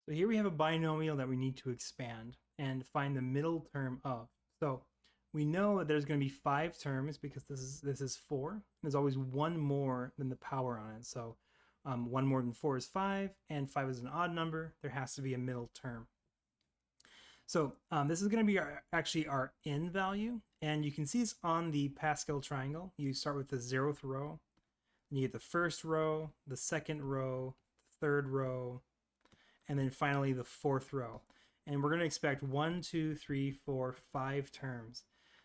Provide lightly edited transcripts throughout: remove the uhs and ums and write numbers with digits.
So here we have a binomial that we need to expand and find the middle term of. So we know that there's going to be 5 terms because this is 4. There's always one more than the power on it. So 1 more than 4 is 5, and 5 is an odd number. There has to be a middle term. So this is going to be actually our n value, and you can see it's on the Pascal triangle. You start with the 0th row, and you get the first row, the second row, the third row, and then finally the 4th row. And we're going to expect 1, 2, 3, 4, 5 terms.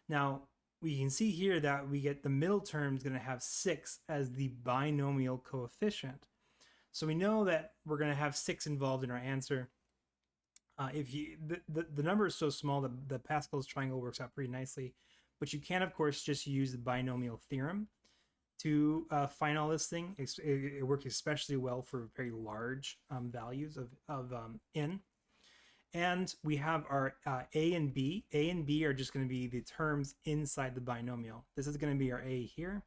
Now, we can see here that we get the middle term is going to have 6 as the binomial coefficient. So we know that we're going to have 6 involved in our answer. If you the number is so small that the Pascal's triangle works out pretty nicely, but you can of course just use the binomial theorem to find all this thing. It works especially well for very large values of n. And we have our a and b. A and b are just going to be the terms inside the binomial. This is going to be our a here.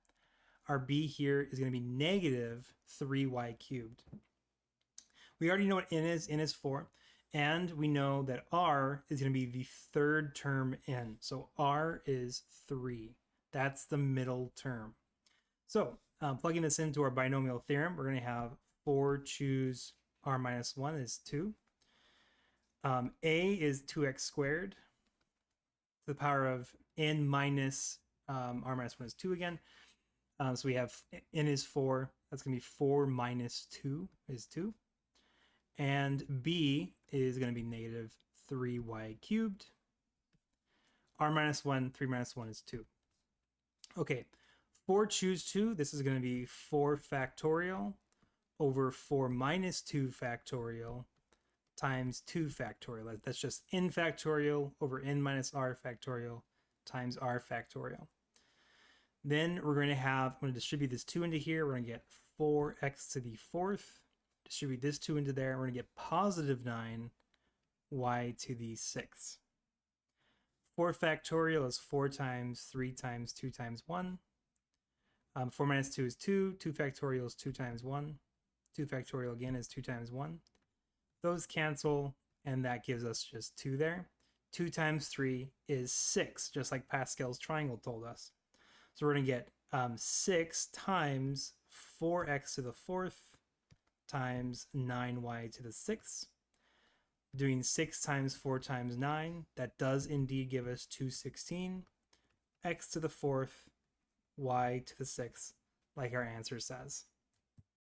Our b here is going to be negative 3y cubed. We already know what n is. N is 4. And we know that r is going to be the third term n. So r is 3. That's the middle term. So plugging this into our binomial theorem, we're going to have 4 choose r minus 1 is 2. A is 2x squared to the power of n minus r minus 1 is 2 again. So we have n is 4. That's going to be 4 minus 2 is 2. And b is going to be negative 3y cubed. R minus 1, 3 minus 1 is 2. Okay, 4 choose 2. This is going to be 4 factorial over 4 minus 2 factorial times 2 factorial. That's just n factorial over n minus r factorial times r factorial. Then we're going to have, I'm going to distribute this 2 into here. We're going to get 4x to the 4th. Distribute this 2 into there. We're going to get positive 9y to the 6th. 4 factorial is 4 times 3 times 2 times 1. 4 minus 2 is 2. 2 factorial is 2 times 1. 2 factorial again is 2 times 1. Those cancel, and that gives us just 2 there. 2 times 3 is 6, just like Pascal's triangle told us. So we're going to get 6 times 4x to the 4th times 9y to the 6th. Doing 6 times 4 times 9, that does indeed give us 216. X to the 4th, y to the 6th, like our answer says.